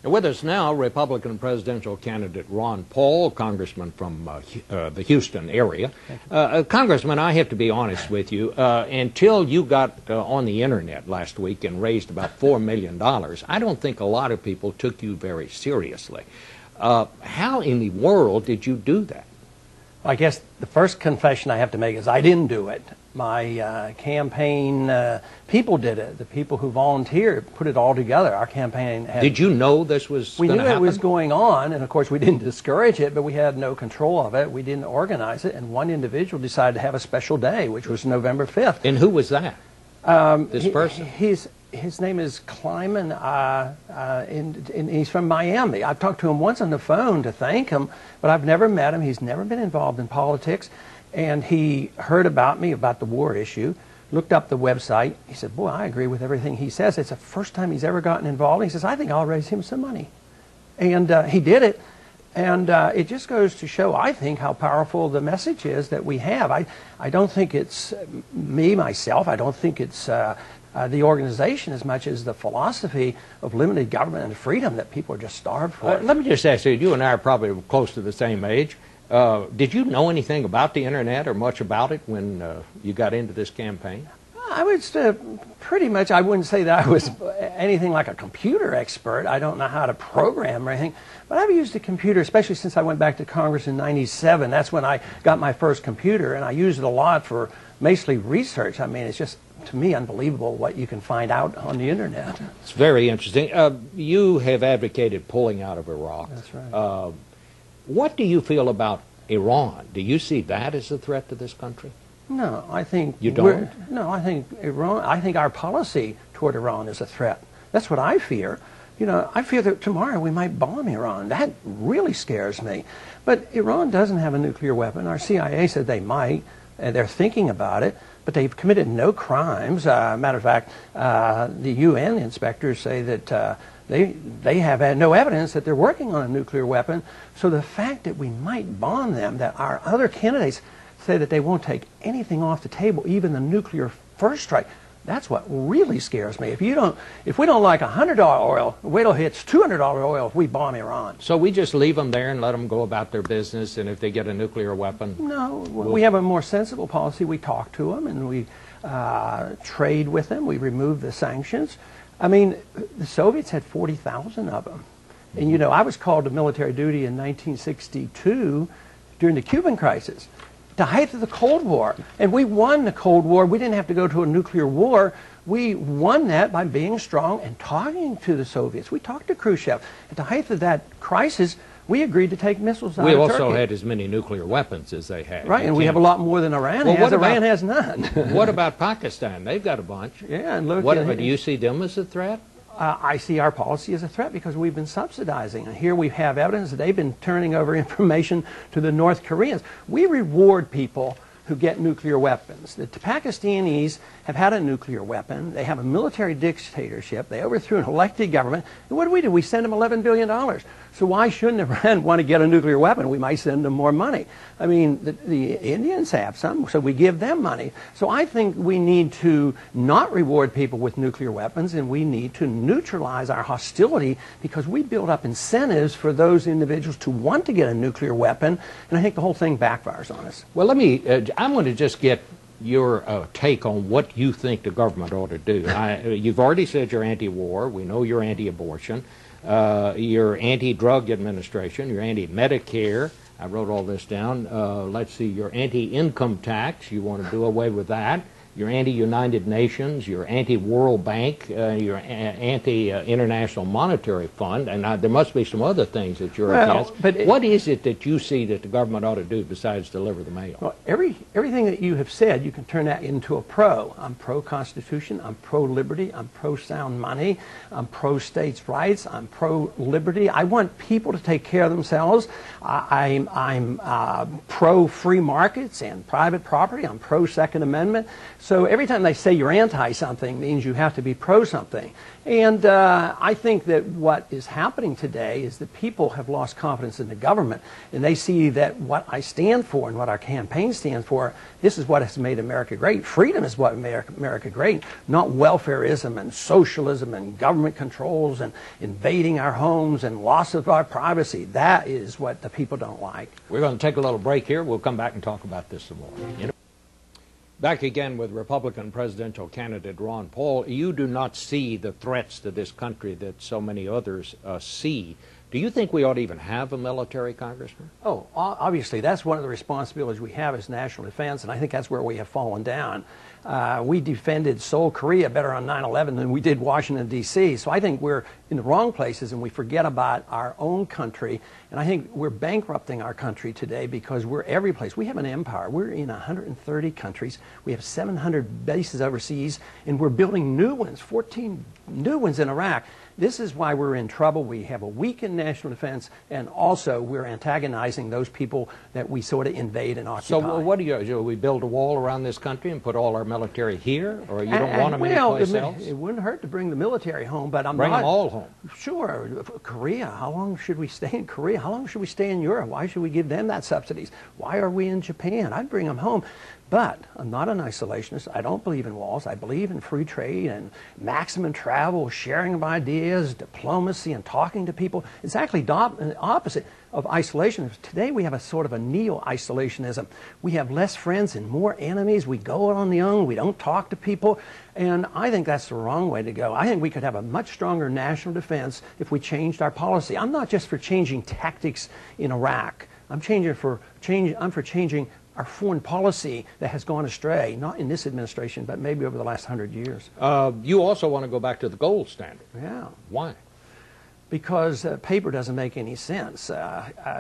And with us now, Republican presidential candidate Ron Paul, congressman from the Houston area. Congressman, I have to be honest with you. Until you got on the internet last week and raised about $4 million, I don't think a lot of people took you very seriously. How in the world did you do that? I guess the first confession I have to make is I didn't do it. My campaign people did it. The people who volunteered put it all together. Our campaign had... Did you know this was going to happen? We knew it was going on, and of course we didn't discourage it, but we had no control of it. We didn't organize it, and one individual decided to have a special day, which was November 5th. And who was that? This person? His name is Kleiman, and he's from Miami. I've talked to him once on the phone to thank him, but I've never met him. He's never been involved in politics. And he heard about me, about the war issue, looked up the website. He said, boy, I agree with everything he says. It's the first time he's ever gotten involved. He says, I think I'll raise him some money. And he did it. And it just goes to show, I think, how powerful the message is that we have. I don't think it's me, myself. I don't think it's the organization as much as the philosophy of limited government and freedom that people are just starved for. Let me just ask you, you and I are probably close to the same age. Did you know anything about the internet or much about it when you got into this campaign? I was pretty much, I wouldn't say that I was anything like a computer expert. I don't know how to program or anything. But I've used a computer, especially since I went back to Congress in '97. That's when I got my first computer, and I used it a lot for basically research. I mean, it's just, to me, unbelievable what you can find out on the internet. It's very interesting. You have advocated pulling out of Iraq. That's right. What do you feel about Iran? Do you see that as a threat to this country? No, I think you don't. No, I think Iran. I think our policy toward Iran is a threat. That's what I fear. You know, I fear that tomorrow we might bomb Iran. That really scares me. But Iran doesn't have a nuclear weapon. Our CIA said they might, and they're thinking about it. But they've committed no crimes. Matter of fact, the UN inspectors say that they have had no evidence that they're working on a nuclear weapon. So the fact that we might bomb them, that our other candidates say that they won't take anything off the table, even the nuclear first strike, that's what really scares me. If we don't like $100 oil, wait till it hits $200 oil if we bomb Iran. So we just leave them there and let them go about their business, and if they get a nuclear weapon... No, we have a more sensible policy. We talk to them, and we trade with them. We remove the sanctions. I mean, the Soviets had 40,000 of them. And, you know, I was called to military duty in 1962 during the Cuban crisis, the height of the Cold War. And we won the Cold War. We didn't have to go to a nuclear war. We won that by being strong and talking to the Soviets. We talked to Khrushchev. At the height of that crisis, we agreed to take missiles out of Turkey. We also had as many nuclear weapons as they had. Right, and we have a lot more than Iran has. Iran has none. What about Pakistan? They've got a bunch. Yeah, and look... Do you see them as a threat? I see our policy as a threat because we've been subsidizing. And here we have evidence that they've been turning over information to the North Koreans. We reward people who get nuclear weapons. The Pakistanis have had a nuclear weapon. They have a military dictatorship. They overthrew an elected government. And what do? We send them $11 billion. So why shouldn't Iran want to get a nuclear weapon? We might send them more money. I mean, the Indians have some, so we give them money. So I think we need to not reward people with nuclear weapons, and we need to neutralize our hostility because we build up incentives for those individuals to want to get a nuclear weapon, and I think the whole thing backfires on us. Well, I'm going to just get your take on what you think the government ought to do. You've already said you're anti-war. We know you're anti-abortion. You're anti-drug administration. You're anti-Medicare. I wrote all this down. Let's see. You're anti-income tax. You want to do away with that. You're anti-United Nations. You're anti-World Bank. You're anti-International Monetary Fund. And there must be some other things that you're against. But what is it that you see that the government ought to do besides deliver the mail? Well, everything that you have said, you can turn that into a pro. I'm pro-Constitution. I'm pro-liberty. I'm pro-sound money. I'm pro-states' rights. I'm pro-liberty. I want people to take care of themselves. I'm pro-free markets and private property. I'm pro-Second Amendment. So every time they say you're anti-something means you have to be pro-something. And I think that what is happening today is that people have lost confidence in the government, and they see that what I stand for and what our campaign stands for, this is what has made America great. Freedom is what made America great, not welfareism and socialism and government controls and invading our homes and loss of our privacy. That is what the people don't like. We're going to take a little break here. We'll come back and talk about this some more. Back again with Republican presidential candidate Ron Paul. You do not see the threats to this country that so many others see. Do you think we ought to even have a military, Congressman? Oh, obviously, that's one of the responsibilities we have as national defense, and I think that's where we have fallen down. We defended Seoul, Korea better on 9/11 than we did Washington, D.C., so I think we're in the wrong places and we forget about our own country, and I think we're bankrupting our country today because we're every place. We have an empire. We're in 130 countries. We have 700 bases overseas, and we're building new ones, 14 new ones in Iraq. This is why we're in trouble. We have a weakened national defense, and also we're antagonizing those people that we sort of invade and occupy. So what do we build a wall around this country and put all our military here, or you don't want them anyplace else? It wouldn't hurt to bring the military home, but Bring them all home. Sure. Korea, how long should we stay in Korea? How long should we stay in Europe? Why should we give them that subsidies? Why are we in Japan? I'd bring them home. But I'm not an isolationist. I don't believe in walls. I believe in free trade and maximum travel, sharing of ideas, diplomacy, and talking to people. It's actually the opposite of isolation. Today we have a sort of a neo-isolationism. We have less friends and more enemies. We go on the own. We don't talk to people. And I think that's the wrong way to go. I think we could have a much stronger national defense if we changed our policy. I'm not just for changing tactics in Iraq. I'm for changing our foreign policy that has gone astray, not in this administration, but maybe over the last 100 years. You also want to go back to the gold standard. Yeah. Why? Because paper doesn't make any sense.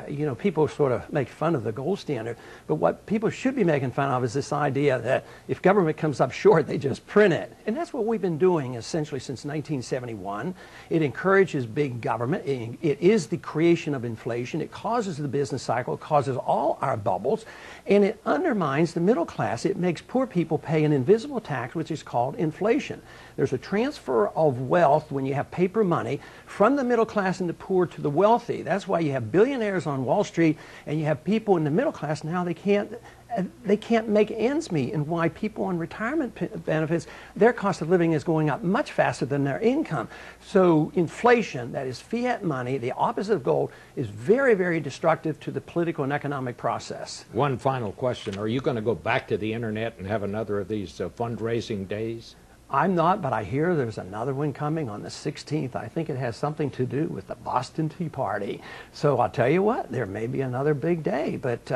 You know, people sort of make fun of the gold standard, but what people should be making fun of is this idea that if government comes up short, they just print it. And that's what we've been doing essentially since 1971. It encourages big government. It is the creation of inflation. It causes the business cycle. It causes all our bubbles. And it undermines the middle class. It makes poor people pay an invisible tax, which is called inflation. There's a transfer of wealth when you have paper money from the middle class and the poor to the wealthy. That's why you have billionaires on Wall Street and you have people in the middle class now they can't make ends meet, and why people on retirement benefits, their cost of living is going up much faster than their income. So inflation, that is fiat money, the opposite of gold, is very, very destructive to the political and economic process. One final question. Are you going to go back to the internet and have another of these fundraising days? I'm not, but I hear there's another one coming on the 16th. I think it has something to do with the Boston Tea Party. So I'll tell you what, there may be another big day, but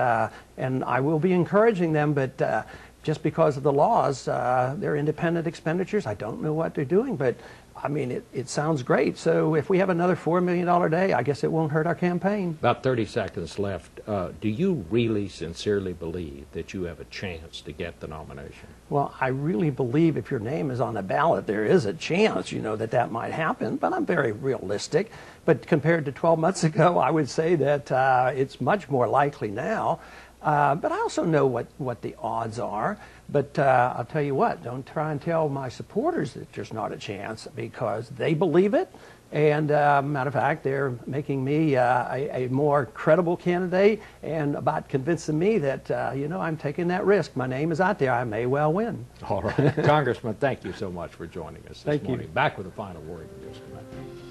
and I will be encouraging them, but just because of the laws, they're independent expenditures. I don't know what they're doing, but I mean, it sounds great. So if we have another $4 million day, I guess it won't hurt our campaign. About 30 seconds left. Do you really sincerely believe that you have a chance to get the nomination? Well, I really believe if your name is on the ballot, there is a chance, you know, that might happen. But I'm very realistic. But compared to 12 months ago, I would say that it's much more likely now. But I also know what the odds are. But I'll tell you what, don't try and tell my supporters that there's not a chance, because they believe it. And matter of fact, they're making me a more credible candidate and about convincing me that, you know, I'm taking that risk. My name is out there. I may well win. All right. Congressman, thank you so much for joining us this morning. Thank you. Back with the final word in just a minute.